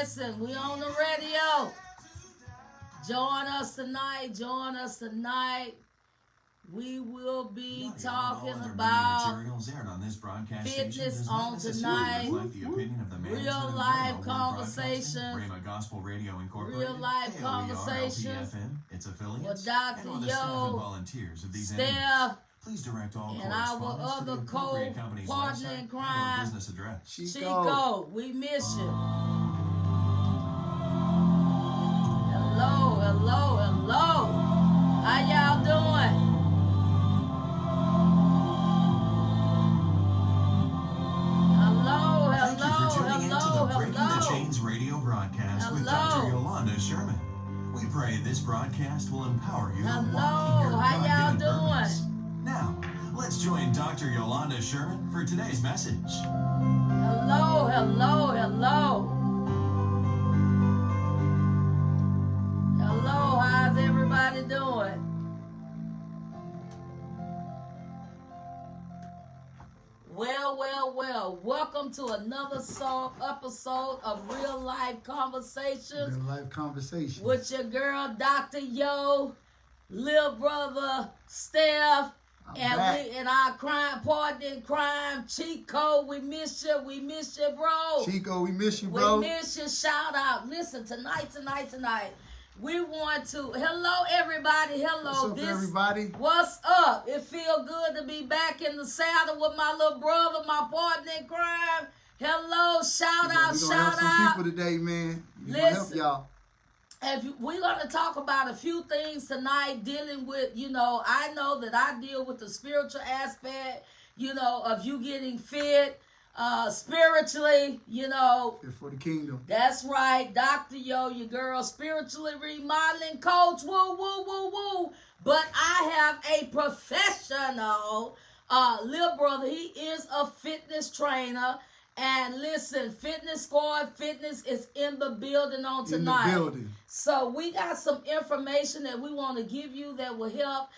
Listen, we on the radio. Join us tonight. Join us tonight. We will be talking about fitness on tonight. Real life conversations. Real life conversations with Dr. Yo, Steph, and our other co-partner in crime, Chico. We miss you. Hello, hello, hello. How y'all doing? Radio broadcast with Dr. Yolanda Sherman. We pray this broadcast will empower you to walk in your God-given purpose. Now, let's join Dr. Yolanda Sherman for today's message. Hello, hello, hello. Hello, how's everybody doing? Well. Welcome to another episode of Real Life Conversations. Real Life Conversations. With your girl, Dr. Yo, little brother, Steph, and our crime partner in crime, Chico. We miss you, bro. Chico, we miss you, bro. We miss you. Shout out. Listen, tonight. We want to, hello everybody, hello. What's up, everybody? What's up? It feel good to be back in the saddle with my little brother, my partner in crime. Hello, shout out. We're gonna help some people today, man. We're gonna help y'all. We're going to talk about a few things tonight dealing with, I know that I deal with the spiritual aspect, of you getting fit. Spiritually, Fit for the kingdom. That's right, Dr. Yo, your girl, spiritually remodeling coach, woo. But I have a professional, little brother. He is a fitness trainer. And listen, Fitness Squad Fitness is in the building on tonight. In the building. So we got some information that we want to give you that will help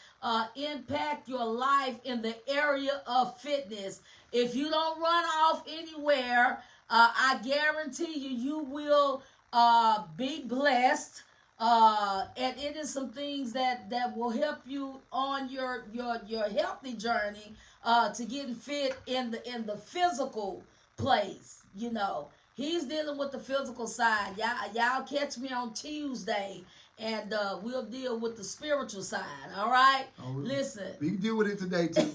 impact your life in the area of fitness. If you don't run off anywhere, I guarantee you will be blessed. And it is some things that will help you on your healthy journey to getting fit in the physical place. He's dealing with the physical side. Y'all catch me on Tuesday, and we'll deal with the spiritual side. All right. Listen, we can deal with it today too.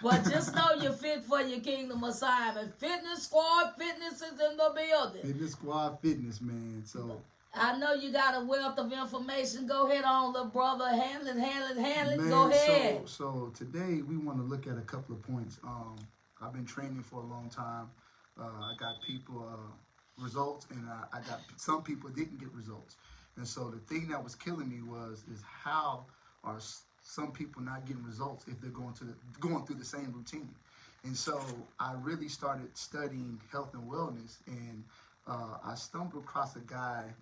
But just know you're fit for your kingdom assignment. Fitness Squad Fitness is in the building. Fitness Squad Fitness, man. So I know you got a wealth of information. Go ahead on, little brother. Handle it. Man, Go ahead. So today we want to look at a couple of points. I've been training for a long time. I got people results, and I got some people didn't get results. And so the thing that was killing me is how are some people not getting results if they're going through the same routine. And so I really started studying health and wellness, and I stumbled across a guy.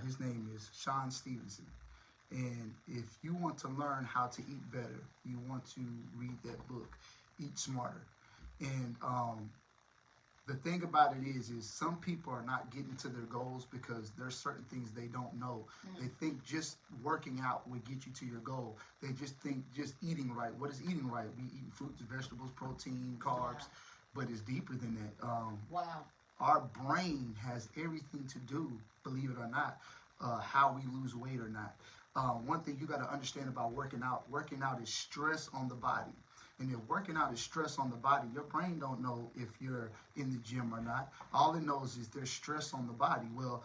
His name is Shawn Stevenson. And if you want to learn how to eat better, you want to read that book, Eat Smarter. And the thing about it is some people are not getting to their goals because there's certain things they don't know. They think just working out would get you to your goal. They just think just eating right. What is eating right? We eat fruits, vegetables, protein, carbs, but it's deeper than that. Wow. Our brain has everything to do, believe it or not, how we lose weight or not. One thing you got to understand about working out is stress on the body. And if working out is stress on the body, your brain don't know if you're in the gym or not. All it knows is there's stress on the body. Well,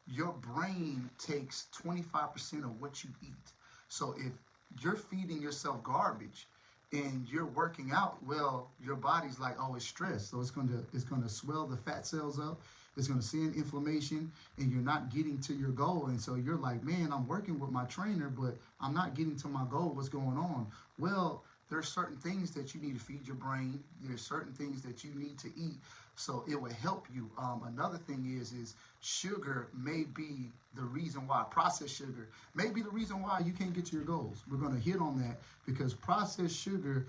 your brain takes 25% of what you eat. So if you're feeding yourself garbage and you're working out, well, your body's like, oh, it's stress. So it's gonna swell the fat cells up. It's going to send inflammation, and you're not getting to your goal. And so you're like, man, I'm working with my trainer, but I'm not getting to my goal. What's going on? Well, there's certain things that you need to feed your brain. There's certain things that you need to eat, so it will help you. Another thing is sugar may be the reason why, processed sugar may be the reason why you can't get to your goals. We're going to hit on that because processed sugar,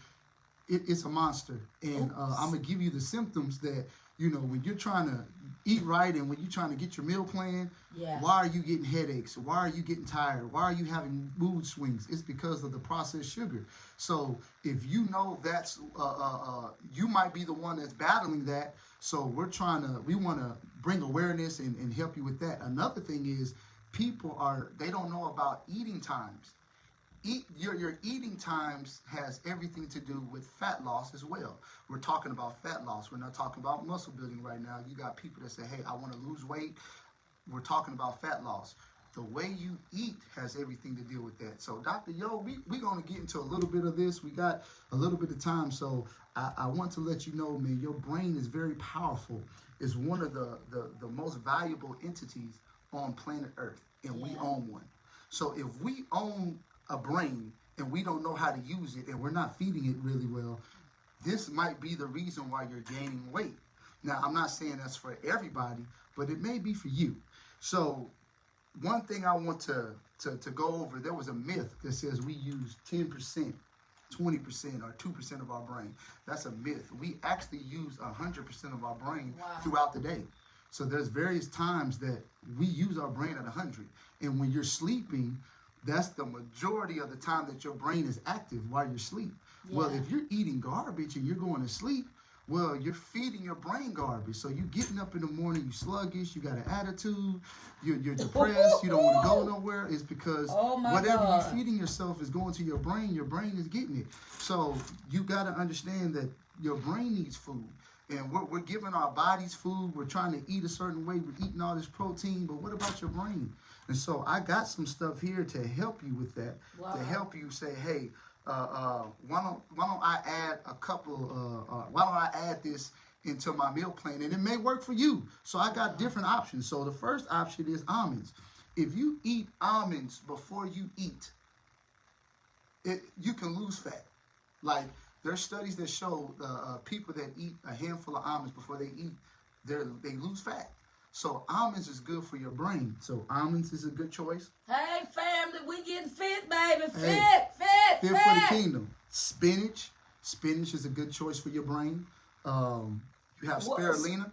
it's a monster. And I'm going to give you the symptoms that, when you're trying to eat right and when you're trying to get your meal plan, why are you getting headaches? Why are you getting tired? Why are you having mood swings? It's because of the processed sugar. So if you know that's, you might be the one that's battling that. So we want to bring awareness and help you with that. Another thing is they don't know about eating times. Your eating times has everything to do with fat loss as well. We're talking about fat loss. We're not talking about muscle building right now. You got people that say, hey, I want to lose weight. We're talking about fat loss. The way you eat has everything to deal with that. So Dr. Yo, we're going to get into a little bit of this. We got a little bit of time. So I want to let you know, man, your brain is very powerful. It's one of the most valuable entities on planet Earth, and we own one. So if we own a brain and we don't know how to use it and we're not feeding it really well, this might be the reason why you're gaining weight. Now, I'm not saying that's for everybody, but it may be for you. So one thing I want to go over, there was a myth that says we use 10%, 20% or 2% of our brain. That's a myth. We actually use 100% of our brain throughout the day. So there's various times that we use our brain at 100. And when you're sleeping, that's the majority of the time that your brain is active while you're asleep. Well, if you're eating garbage and you're going to sleep, well, you're feeding your brain garbage. So you're getting up in the morning, you're sluggish, you got an attitude, you're depressed, you don't want to go nowhere. It's because whatever you're feeding yourself is going to your brain is getting it. So you got to understand that your brain needs food. And we're giving our bodies food. We're trying to eat a certain way. We're eating all this protein. But what about your brain? And so I got some stuff here to help you with that, to help you say, hey, why don't I add a couple, why don't I add this into my meal plan? And it may work for you. So I got different options. So the first option is almonds. If you eat almonds before you eat, you can lose fat. Like, there's studies that show people that eat a handful of almonds before they eat, they lose fat. So almonds is good for your brain. So almonds is a good choice. Hey, family, we getting fit, baby. Fit for the kingdom. Spinach is a good choice for your brain. You have spirulina.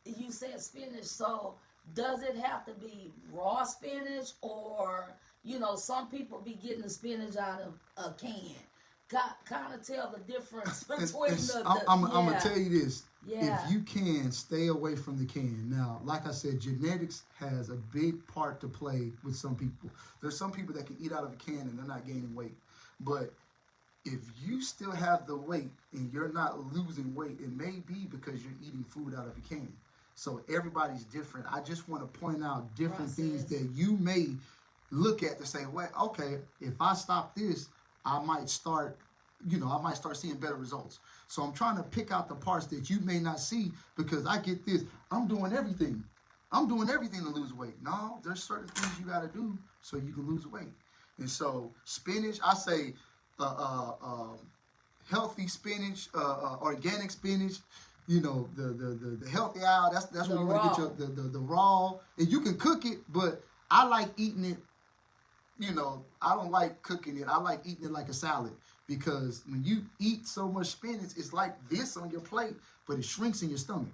You said spinach, so does it have to be raw spinach, or some people be getting the spinach out of a can? Kind of tell the difference between I'm going to tell you this. If you can, stay away from the can. Now, like I said, genetics has a big part to play with some people. There's some people that can eat out of a can and they're not gaining weight. But if you still have the weight and you're not losing weight, it may be because you're eating food out of a can. So everybody's different. I just want to point out different things that you may look at to say, well, okay, if I stop this, I might start seeing better results. So I'm trying to pick out the parts that you may not see, because I get this, I'm doing everything to lose weight. No, there's certain things you got to do so you can lose weight. And so spinach, I say healthy spinach, organic spinach, the healthy aisle, that's where you want to get the raw. And you can cook it, but I like eating it. I don't like cooking it. I like eating it like a salad, because when you eat so much spinach, it's like this on your plate, but it shrinks in your stomach.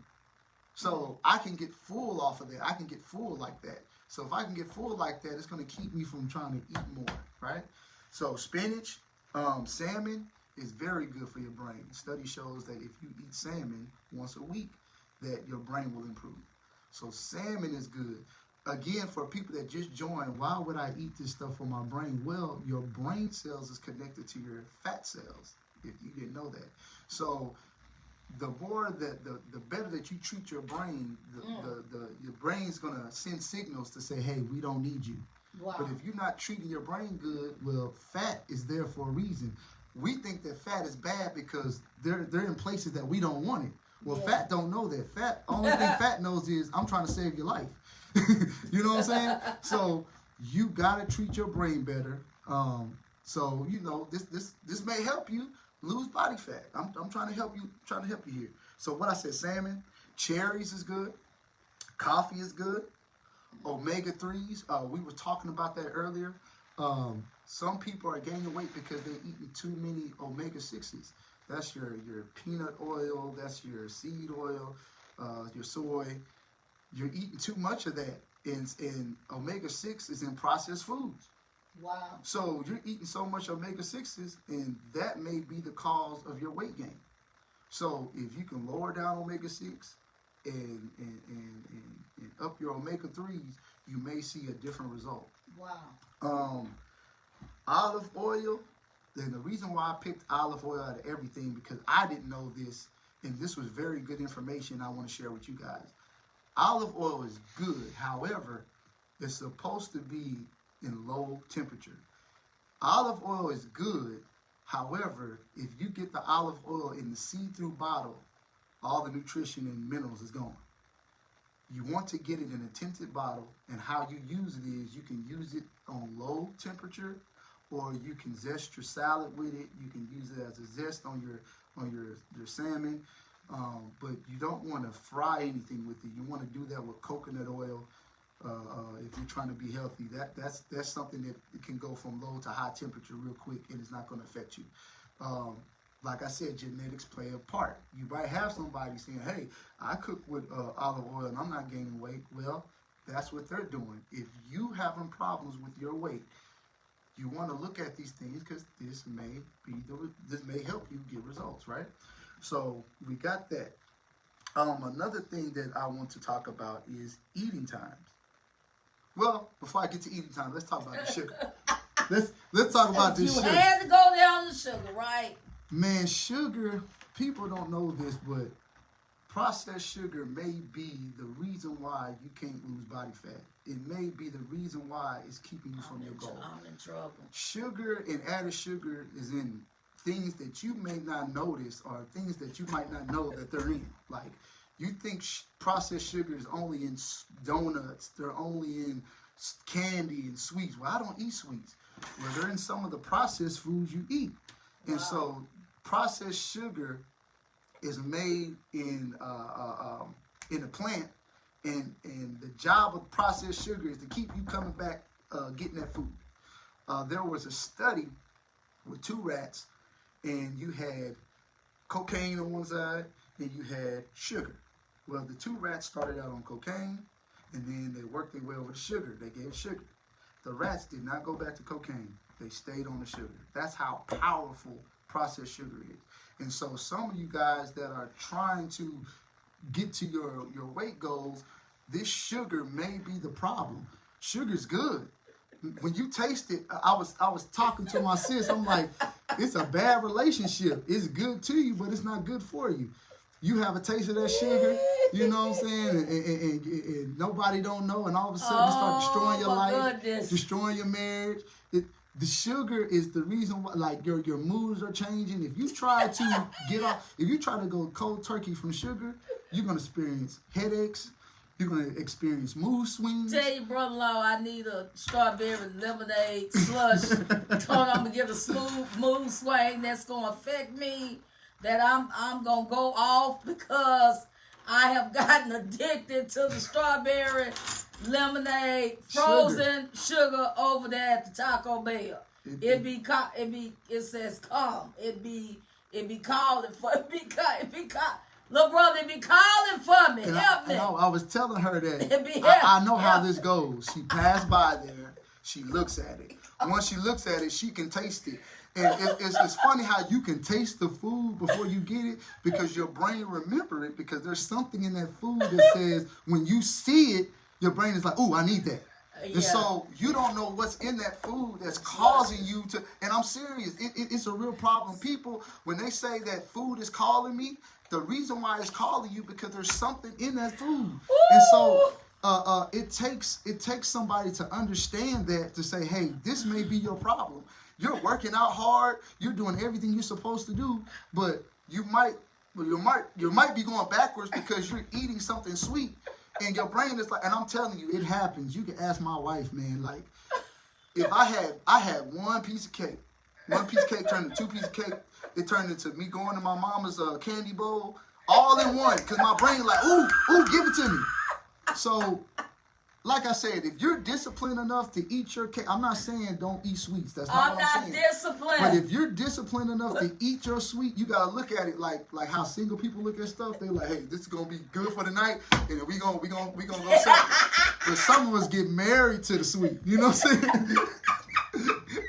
So I can get full off of that. I can get full like that. So if I can get full like that, it's going to keep me from trying to eat more, right? So spinach, salmon is very good for your brain. Study shows that if you eat salmon once a week, that your brain will improve. So salmon is good. Again, for people that just joined, why would I eat this stuff for my brain? Well, your brain cells is connected to your fat cells, if you didn't know that. So the more the better that you treat your brain, your brain's going to send signals to say, hey, we don't need you. Wow. But if you're not treating your brain good, well, fat is there for a reason. We think that fat is bad because they're in places that we don't want it. Well, fat don't know that. Only thing fat knows is I'm trying to save your life. You know what I'm saying? So you gotta treat your brain better. So this may help you lose body fat. I'm trying to help you. Here. So what I said: salmon, cherries is good, coffee is good, omega-3s. We were talking about that earlier. Some people are gaining weight because they're eating too many omega-6s. That's your peanut oil. That's your seed oil. Your soy. you're eating too much of that. And omega-6 is in processed foods. Wow. So you're eating so much omega-6s, and that may be the cause of your weight gain. So if you can lower down omega-6 and up your omega-3s, you may see a different result. Wow. Olive oil, and the reason why I picked olive oil out of everything, because I didn't know this, and this was very good information I want to share with you guys. Olive oil is good. However, it's supposed to be in low temperature. Olive oil is good. However, if you get the olive oil in the see-through bottle, all the nutrition and minerals is gone. You want to get it in a tinted bottle, and how you use it is you can use it on low temperature, or you can zest your salad with it. You can use it as a zest on your salmon. But you don't want to fry anything with it. You want to do that with coconut oil if you're trying to be healthy. That's something that it can go from low to high temperature real quick, and it's not going to affect you. Like I said, genetics play a part. You might have somebody saying, hey, I cook with olive oil and I'm not gaining weight. Well, that's what they're doing. If you having problems with your weight, you want to look at these things, because this may help you get results, right? So we got that. Another thing that I want to talk about is eating times. Well, before I get to eating time, let's talk about the sugar. Let's talk about this sugar. You had to go there on the sugar, right? Man, sugar, people don't know this, but processed sugar may be the reason why you can't lose body fat. It may be the reason why it's keeping you from your goal. I'm in trouble. Sugar and added sugar is in things that you may not notice, or things that you might not know that they're in. Like, you think processed sugar is only in donuts, they're only in candy and sweets. Well, I don't eat sweets. Well, they're in some of the processed foods you eat. And so processed sugar is made in a plant, and the job of processed sugar is to keep you coming back getting that food. There was a study with 2 rats, and you had cocaine on one side and you had sugar. Well, the 2 rats started out on cocaine, and then they worked their way over to sugar. They gave sugar. The rats did not go back to cocaine. They stayed on the sugar. That's how powerful processed sugar is. And so some of you guys that are trying to get to your weight goals, this sugar may be the problem. Sugar's good. When you taste it, I was talking to my sis. I'm like, it's a bad relationship. It's good to you, but it's not good for you. You have a taste of that sugar, you know what I'm saying, and nobody don't know, and all of a sudden it start destroying your life, destroying your marriage. The sugar is the reason why, like, your moods are changing. If you try to if you try to go cold turkey from sugar, you're gonna experience headaches. You're going to experience mood swings. Tell your brother-in-law I need a strawberry lemonade slush. Told I'm going to get a smooth mood swing that's going to affect me. That I'm going to go off because I have gotten addicted to the strawberry lemonade frozen sugar over there at the Taco Bell. It says come. It be calling for Little brother, be calling for me. Help me. I was telling her that I know how this goes. She passed by there. She looks at it. Once she looks at it, she can taste it. And it's funny how you can taste the food before you get it, because your brain remember it, because there's something in that food that says when you see it, your brain is like, ooh, I need that. Yeah. And so you don't know what's in that food that's causing you to, and I'm serious, it's a real problem. People, when they say that food is calling me, the reason why it's calling you because there's something in that food. Ooh. And so it takes somebody to understand that, to say, hey, this may be your problem. You're working out hard, you're doing everything you're supposed to do, but you might be going backwards because you're eating something sweet. And your brain is like, and I'm telling you, it happens. You can ask my wife, man. Like, if I had one piece of cake turned into 2 pieces of cake. It turned into me going to my mama's candy bowl, all in one. Cause my brain like, ooh, give it to me. So, like I said, if you're disciplined enough to eat your cake, I'm not saying don't eat sweets. That's not what I'm saying. I'm not disciplined. But if you're disciplined enough to eat your sweet, you gotta look at it like how single people look at stuff. They like, hey, this is gonna be good for the night, and we gonna go but some of us get married to the sweet. You know what I'm saying?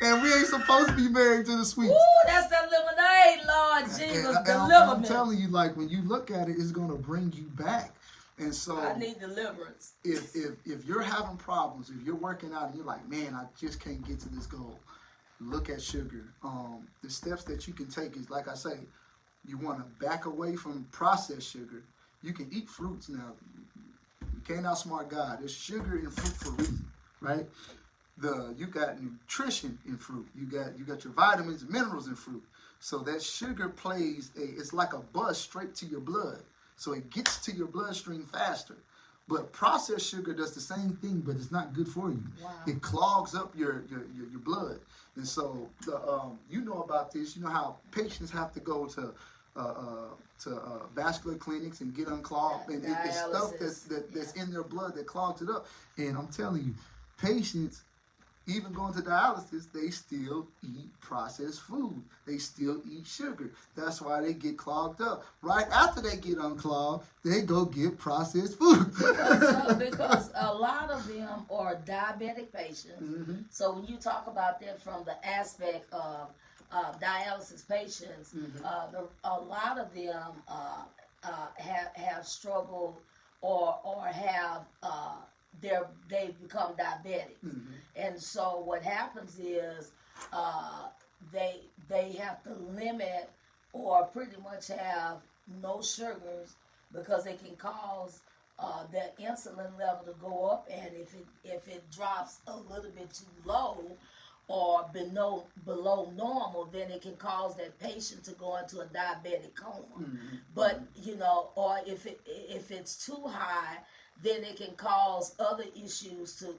And we ain't supposed to be married to the sweets. Ooh, that's that lemonade, Lord Jesus, deliver I'm me. telling you, like when you look at it, it's gonna bring you back. And so I need deliverance. If you're having problems, if you're working out and you're like, man, I just can't get to this goal, look at sugar. The steps that you can take is, like I say, you want to back away from processed sugar. You can eat fruits now. You can't outsmart God. There's sugar in fruit for a reason, right? You got nutrition in fruit. You got your vitamins and minerals in fruit. So that sugar it's like a bus straight to your blood. So it gets to your bloodstream faster. But processed sugar does the same thing, but it's not good for you. Wow. It clogs up your blood. And so you know about this. You know how patients have to go to vascular clinics and get unclogged. And it's stuff that's in their blood that clogs it up. And I'm telling you, patients, even going to dialysis, they still eat processed food. They still eat sugar. That's why they get clogged up. Right after they get unclogged, they go get processed food. Because a lot of them are diabetic patients. Mm-hmm. So when you talk about that from the aspect of dialysis patients, mm-hmm. A lot of them have struggled or have they become diabetic. Mm-hmm. And so what happens is they have to limit or pretty much have no sugars because it can cause their insulin level to go up, and if it drops a little bit too low or below normal, then it can cause that patient to go into a diabetic coma. Mm-hmm. But or if it's too high, then it can cause other issues to,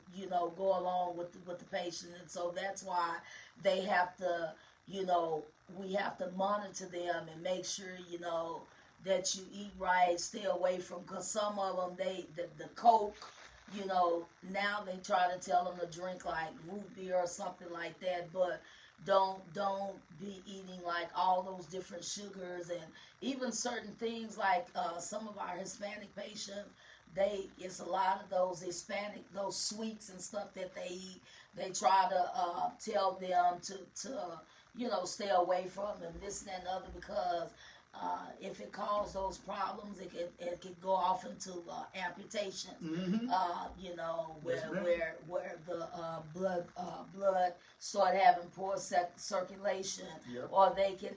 go along with the patient. And so that's why they have to, we have to monitor them and make sure, that you eat right, stay away from, because some of them, the Coke, now they try to tell them to drink like root beer or something like that, but don't be eating like all those different sugars and even certain things like some of our Hispanic patients, it's a lot of those Hispanic, those sweets and stuff that they eat. They try to tell them to stay away from and this and that and other, because if it causes those problems, it could go off into amputation. Mm-hmm. Where the blood start having poor circulation, yep. Or they can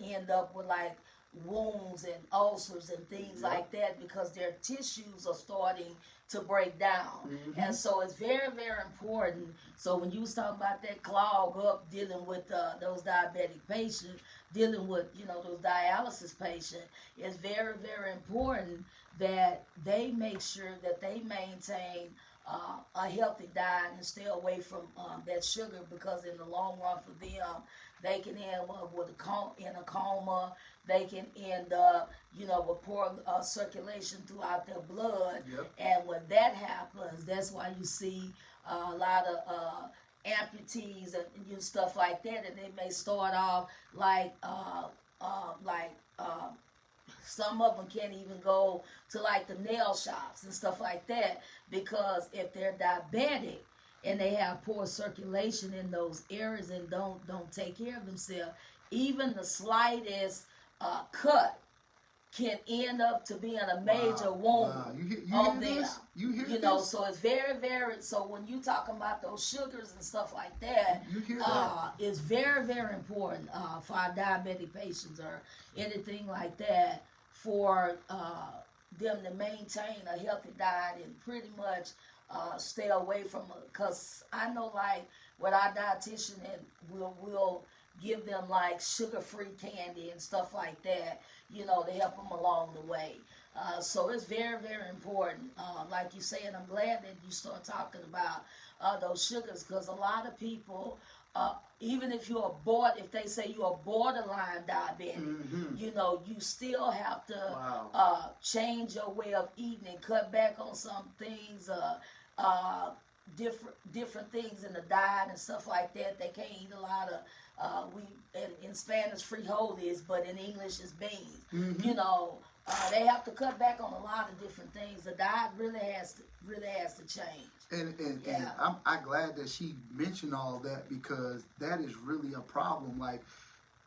end up with like wounds and ulcers and things, yep. like that, because their tissues are starting to break down. Mm-hmm. And so it's very, very important. So when you was talking about that clog up, dealing with those diabetic patients, dealing with those dialysis patients, it's very, very important that they make sure that they maintain a healthy diet and stay away from that sugar, because in the long run for them, they can end up with in a coma. They can end up, with poor circulation throughout their blood. Yep. And when that happens, that's why you see a lot of amputees and stuff like that. And they may start off like some of them can't even go to like the nail shops and stuff like that, because if they're diabetic and they have poor circulation in those areas and don't take care of themselves, even the slightest cut can end up to being a major wound on them. You hear this? So it's very, very, so when you talking about those sugars and stuff like that, it's very, very important for our diabetic patients or anything like that, for them to maintain a healthy diet and pretty much stay away from it. Because I know, like, with our dietitian, and we'll give them like sugar-free candy and stuff like that, to help them along the way. So it's very, very important. Like you say, and I'm glad that you start talking about those sugars, because a lot of people, even if if they say you're a borderline diabetic, mm-hmm. You still have to change your way of eating and cut back on some things. different things in the diet and stuff like that. They can't eat a lot of in Spanish frijoles, but in English is beans. Mm-hmm. You know, they have to cut back on a lot of different things. The diet really has to change. And Yeah. I'm glad that she mentioned all of that, because that is really a problem. Like,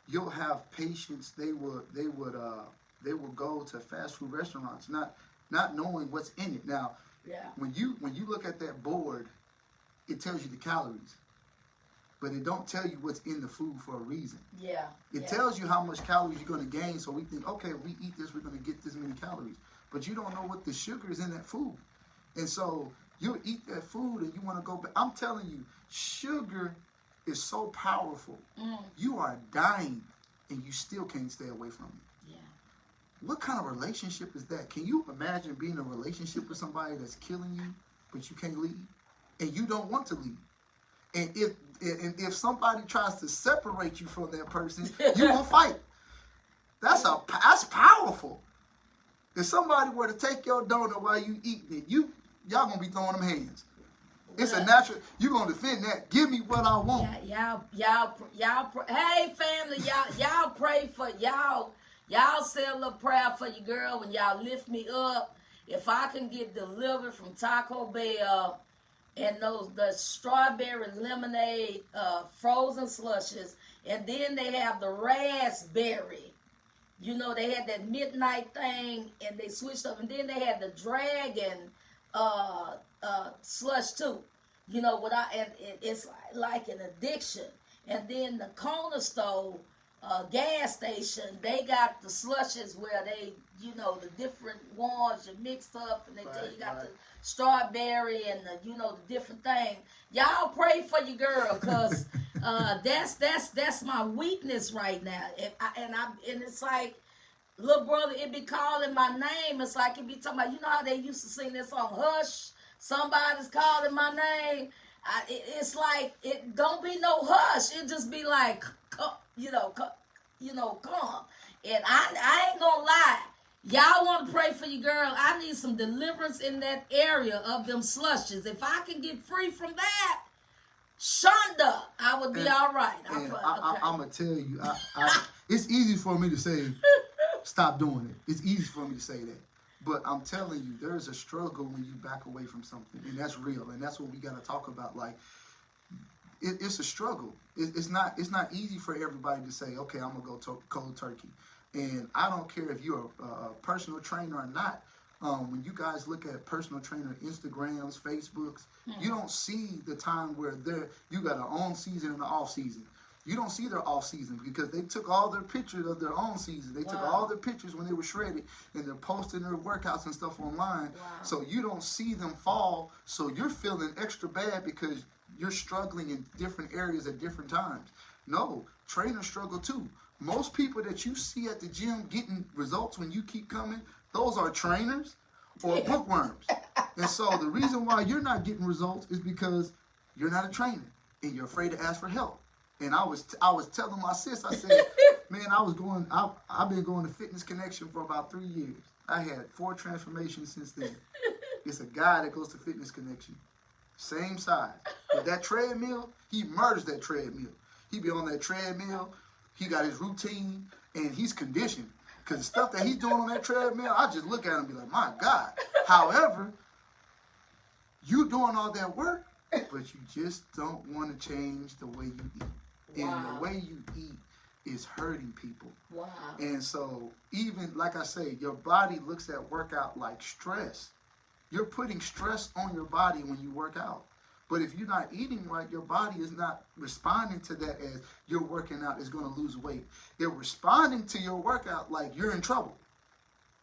you'll have patients, they will go to fast food restaurants not knowing what's in it. Now, Yeah. when you look at that board, it tells you the calories, but it don't tell you what's in the food for a reason. Yeah. It yeah. tells you how much calories you're going to gain, so we think, okay, if we eat this, we're going to get this many calories. But you don't know what the sugar is in that food. And so you eat that food and you want to go back. I'm telling you, sugar is so powerful. You are dying and you still can't stay away from it. Yeah. What kind of relationship is that? Can you imagine being in a relationship with somebody that's killing you, but you can't leave? And you don't want to leave. And if somebody tries to separate you from that person, you will fight. That's powerful. If somebody were to take your donut while you eating it, y'all gonna be throwing them hands. It's a natural. You gonna defend that? Give me what I want. Y'all. Hey, family, y'all pray for y'all. Y'all say a little prayer for your girl when y'all lift me up. If I can get delivered from Taco Bell and the strawberry lemonade frozen slushes, and then they have the raspberry. You know, they had that midnight thing, and they switched up, and then they had the dragon slush too. You know what it's like an addiction. And then the corner store gas station, they got the slushes where they, you know, the different ones you mixed up, and they tell you got the strawberry and the different thing. Y'all pray for your girl, cause that's my weakness right now. And it's like, little brother, it be calling my name. It's like it be talking about, you know how they used to sing this song, Hush, somebody's calling my name. It's like, it don't be no hush. It just be like, come. And I ain't gonna lie. Y'all want to pray for your girl. I need some deliverance in that area of them slushes. If I can get free from that, Shonda, I would be all right. I'm going to tell you, it's easy for me to say, stop doing it. It's easy for me to say that. But I'm telling you, there's a struggle when you back away from something. And that's real. And that's what we got to talk about. Like, it's a struggle. It's not easy for everybody to say, okay, I'm going to go cold turkey. And I don't care if you're a personal trainer or not. When you guys look at personal trainer Instagrams, Facebooks, you don't see the time where you got an on season and an off season. You don't see their off season because they took all their pictures of their own season. They took all their pictures when they were shredded, and they're posting their workouts and stuff online. So you don't see them fall. So you're feeling extra bad because you're struggling in different areas at different times. No, trainers struggle too. Most people that you see at the gym getting results when you keep coming, those are trainers or bookworms. And so the reason why you're not getting results is because you're not a trainer and you're afraid to ask for help. And I was telling my sis, I said, man, I've been going to Fitness Connection for about 3 years. I had 4 transformations since then. It's a guy that goes to Fitness Connection. Same size. But that treadmill, he murders that treadmill. He be on that treadmill. He got his routine, and he's conditioned. Because the stuff that he's doing on that treadmill, I just look at him and be like, my God. However, you doing all that work, but you just don't want to change the way you eat. And the way you eat is hurting people. Wow. And so even, like I say, your body looks at workout like stress. You're putting stress on your body when you work out. But if you're not eating right, your body is not responding to that as you're working out is going to lose weight. They're responding to your workout like you're in trouble.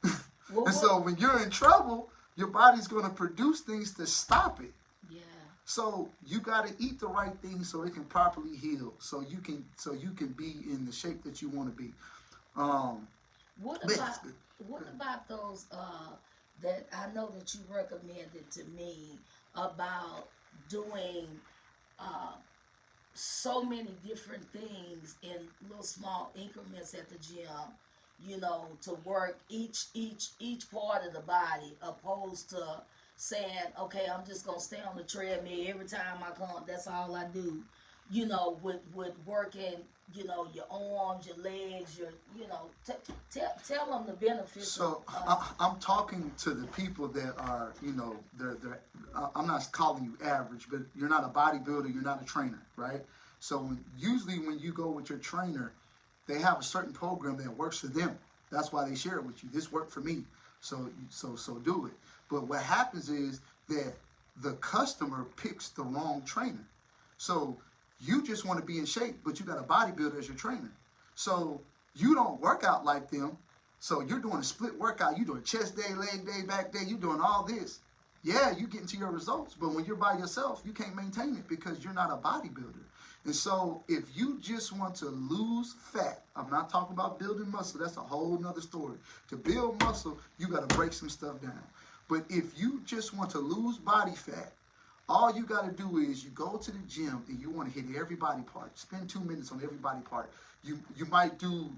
And so when you're in trouble, your body's going to produce things to stop it. Yeah. So you got to eat the right things so it can properly heal, so you can be in the shape that you want to be. What about those that I know that you recommended to me about doing so many different things in little small increments at the gym, you know, to work each part of the body, opposed to saying, okay, I'm just gonna stay on the treadmill every time I come. That's all I do. You know, with working, you know, your arms, your legs, your, you know, tell them the benefits. So I'm talking to the people that are, you know, I'm not calling you average, but you're not a bodybuilder, you're not a trainer, right? So usually when you go with your trainer, they have a certain program that works for them. That's why they share it with you. This worked for me, so do it. But what happens is that the customer picks the wrong trainer. So you just want to be in shape, but you got a bodybuilder as your trainer. So you don't work out like them. So you're doing a split workout. You're doing chest day, leg day, back day. You're doing all this. Yeah, you get into your results. But when you're by yourself, you can't maintain it because you're not a bodybuilder. And so if you just want to lose fat, I'm not talking about building muscle. That's a whole nother story. To build muscle, you got to break some stuff down. But if you just want to lose body fat, all you got to do is you go to the gym and you want to hit every body part. Spend 2 minutes on every body part. You might do,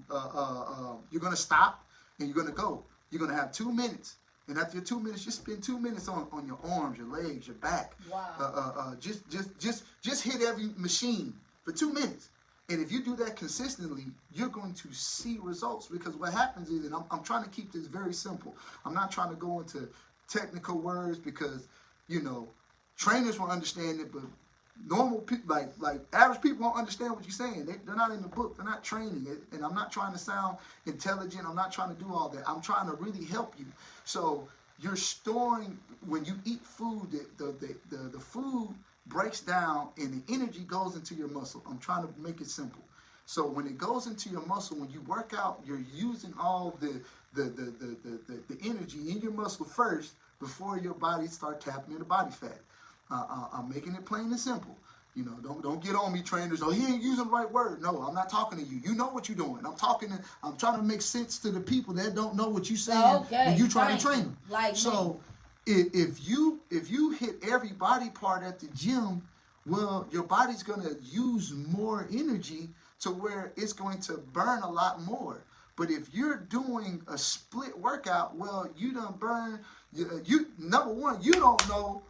you're going to stop and you're going to go. You're going to have 2 minutes. And after your 2 minutes, just spend 2 minutes on your arms, your legs, your back. Wow. Just hit every machine for 2 minutes. And if you do that consistently, you're going to see results. Because what happens is, and I'm trying to keep this very simple. I'm not trying to go into technical words because, you know, trainers will understand it, but normal people, like average people, won't understand what you're saying. They're not in the book. They're not training it. And I'm not trying to sound intelligent. I'm not trying to do all that. I'm trying to really help you. So you're storing, when you eat food, the food breaks down and the energy goes into your muscle. I'm trying to make it simple. So when it goes into your muscle, when you work out, you're using all the energy in your muscle first before your body starts tapping into body fat. I'm making it plain and simple. You know, don't get on me, trainers. Oh, he ain't using the right word. No, I'm not talking to you. You know what you're doing. I'm trying to make sense to the people that don't know what you're saying when you try to train them. Like so, if you hit every body part at the gym, well, your body's gonna use more energy to where it's going to burn a lot more. But if you're doing a split workout, well, you done burn. You number one, you don't know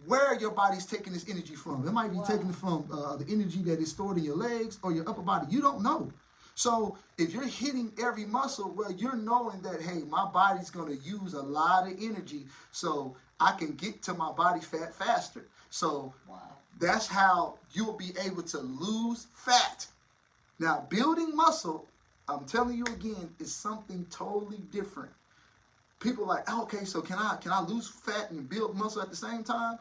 where your body's taking this energy from. It might be taking it from the energy that is stored in your legs or your upper body. You don't know. So if you're hitting every muscle, well, you're knowing that, hey, my body's going to use a lot of energy so I can get to my body fat faster. So that's how you'll be able to lose fat. Now, building muscle, I'm telling you again, is something totally different. People are like, oh, okay, so can I lose fat and build muscle at the same time?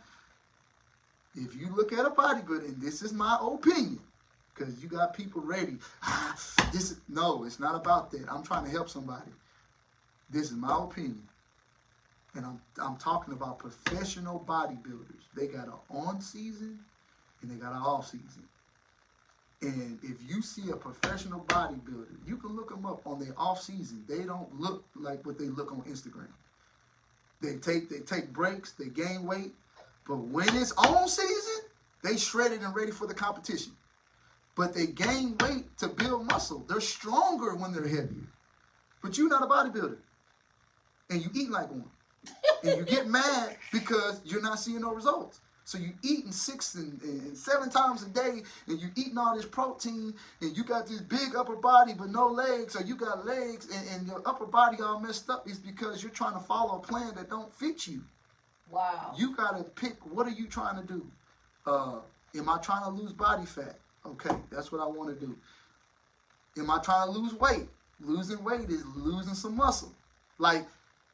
If you look at a bodybuilder, and this is my opinion, because you got people ready. No, it's not about that. I'm trying to help somebody. This is my opinion. And I'm talking about professional bodybuilders. They got an on season and they got an off season. And if you see a professional bodybuilder, you can look them up on their off season. They don't look like what they look on Instagram. They take breaks, they gain weight, but when it's on season, they shredded and ready for the competition. But they gain weight to build muscle. They're stronger when they're heavier. But you're not a bodybuilder, and you eat like one, and you get mad because you're not seeing no results. So you eating 6 and 7 times a day, and you eating all this protein, and you got this big upper body but no legs, or you got legs and your upper body all messed up. Is because you're trying to follow a plan that don't fit you. Wow. You got to pick, what are you trying to do? Am I trying to lose body fat? Okay, that's what I want to do. Am I trying to lose weight? Losing weight is losing some muscle. Like,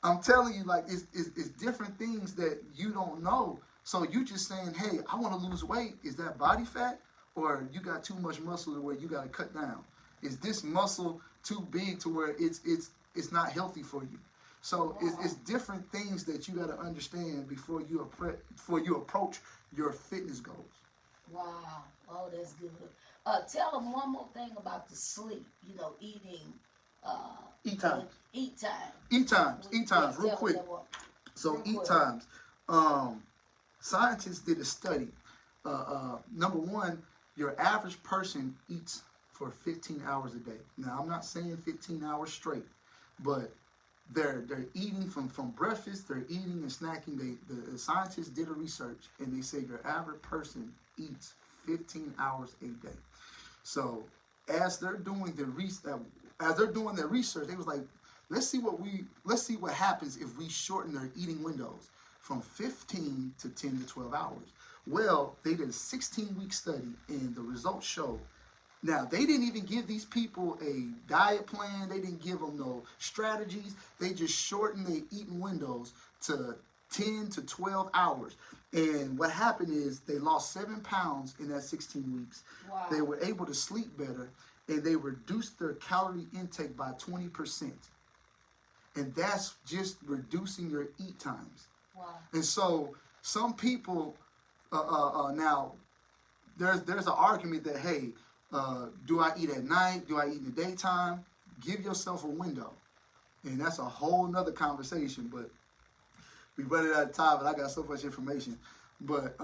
I'm telling you, like, it's different things that you don't know. So you just saying, hey, I want to lose weight. Is that body fat? Or you got too much muscle to where you got to cut down? Is this muscle too big to where it's not healthy for you? So it's different things that you got to understand before you approach your fitness goals. Wow. Oh, that's good. Tell them one more thing about the sleep. You know, eating. Eat times. Eat time. Eat times, real quick. So eat times. Scientists did a study. Number one, your average person eats for 15 hours a day. Now, I'm not saying 15 hours straight, but they're eating from breakfast, they're eating and snacking. The scientists did a research, and they say your average person eats 15 hours a day. So as they're doing their research, they was like, let's see what happens if we shorten their eating windows from 15 to 10 to 12 hours. Well, they did a 16-week study, and the results showed. Now, they didn't even give these people a diet plan. They didn't give them no strategies. They just shortened their eating windows to 10 to 12 hours. And what happened is they lost 7 pounds in that 16 weeks. Wow. They were able to sleep better, and they reduced their calorie intake by 20%. And that's just reducing your eat times. Wow. And so some people, now, there's an argument that, hey, do I eat at night? Do I eat in the daytime? Give yourself a window. And that's a whole nother conversation, but we run it out of time, and I got so much information. But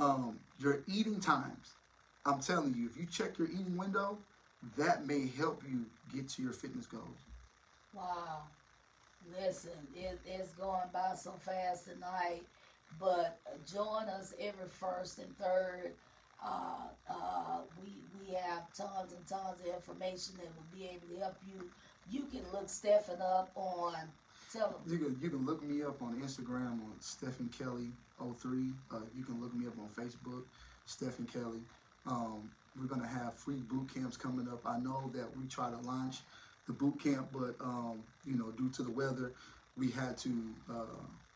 your eating times, I'm telling you, if you check your eating window, that may help you get to your fitness goals. Wow. Listen, it's going by so fast tonight, but join us every first and third. We have tons and tons of information that will be able to help you. You can look Stephen up on, tell them. You can look me up on Instagram on Stephen Kelly 03. You can look me up on Facebook, Stephen Kelly. We're going to have free boot camps coming up. I know that we try to launch the boot camp, but due to the weather, we had to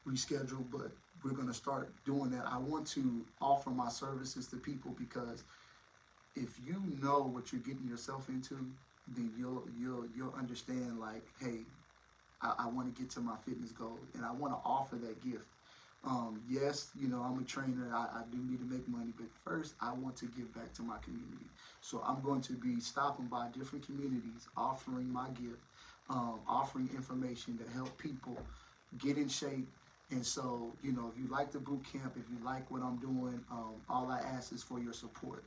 reschedule, but we're going to start doing that. I want to offer my services to people, because if you know what you're getting yourself into, then you'll understand, like, hey, I want to get to my fitness goal, and I want to offer that gift. Yes, I'm a trainer. I do need to make money, but first I want to give back to my community. So I'm going to be stopping by different communities, offering my gift, offering information to help people get in shape. And so, if you like the boot camp, if you like what I'm doing, all I ask is for your support.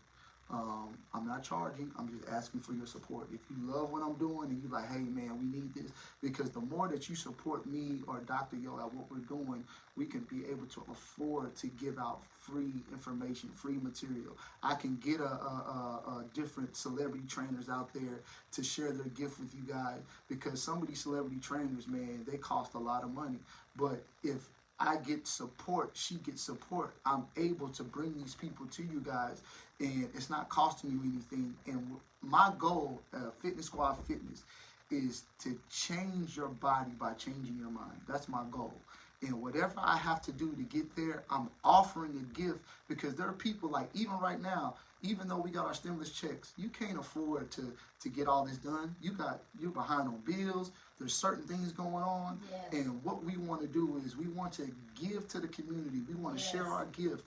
I'm not charging. I'm just asking for your support. If you love what I'm doing and you're like, hey, man, we need this, because the more that you support me or Dr. Yo at what we're doing, we can be able to afford to give out free information, free material. I can get a different celebrity trainers out there to share their gift with you guys, because some of these celebrity trainers, man, they cost a lot of money. But if I get support, she gets support, I'm able to bring these people to you guys, and it's not costing you anything. And my goal, Fitness Squad Fitness, is to change your body by changing your mind. That's my goal. And whatever I have to do to get there, I'm offering a gift, because there are people, like, even right now, even though we got our stimulus checks, you can't afford to get all this done. You're behind on bills. There's certain things going on. Yes. And what we want to do is we want to give to the community. We want to share our gift.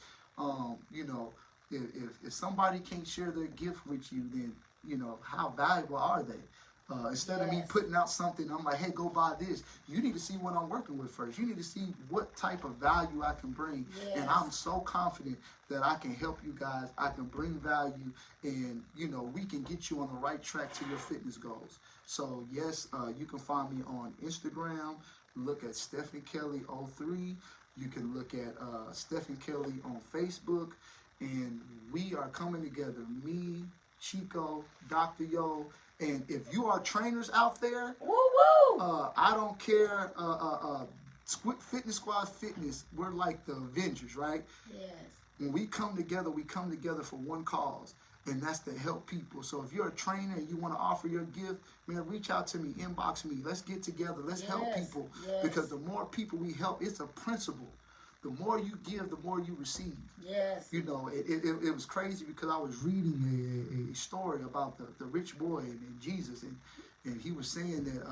If somebody can't share their gift with you, then, how valuable are they? Instead of me putting out something, I'm like, hey, go buy this. You need to see what I'm working with first. You need to see what type of value I can bring. Yes. And I'm so confident that I can help you guys. I can bring value, and, we can get you on the right track to your fitness goals. So, yes, you can find me on Instagram. Look at Stephen Kelly 03. You can look at Stephen Kelly on Facebook. And we are coming together, me, Chico, Dr. Yo. And if you are trainers out there, I don't care. Fitness Squad Fitness, we're like the Avengers, right? Yes. When we come together for one cause, and that's to help people. So if you're a trainer and you want to offer your gift, man, reach out to me, inbox me. Let's get together. Let's help people. Yes. Because the more people we help, it's a principle. The more you give, the more you receive. Yes. It was crazy, because I was reading a story about the rich boy and Jesus, and he was saying that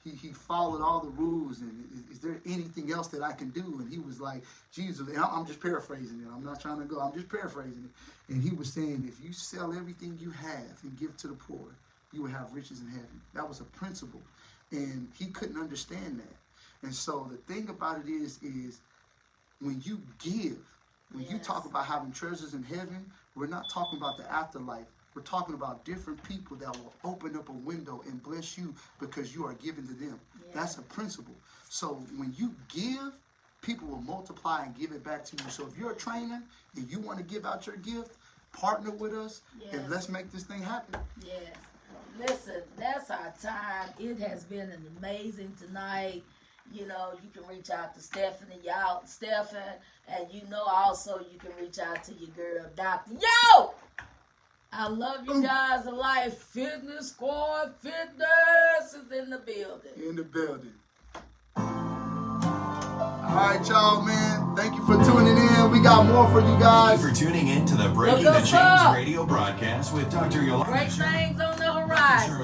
he followed all the rules, and is there anything else that I can do? And he was like, Jesus, and I'm just paraphrasing it. I'm not trying to go. I'm just paraphrasing it. And he was saying, if you sell everything you have and give to the poor, you will have riches in heaven. That was a principle, and he couldn't understand that. And so the thing about it is when you give, when you talk about having treasures in heaven, we're not talking about the afterlife. We're talking about different people that will open up a window and bless you because you are giving to them. Yeah. That's a principle. So when you give, people will multiply and give it back to you. So if you're a trainer and you want to give out your gift, partner with us, and let's make this thing happen. Yes. Listen, that's our time. It has been an amazing tonight. You know, you can reach out to Stephanie, and you know also you can reach out to your girl, Dr. Yo! I love you guys. Alive Fitness Squad Fitness is in the building. In the building. All right, y'all, man. Thank you for tuning in. We got more for you guys. Thank you for tuning in to the Breaking the Chains radio broadcast with Dr. Yolanda Great Sherman. things on the horizon.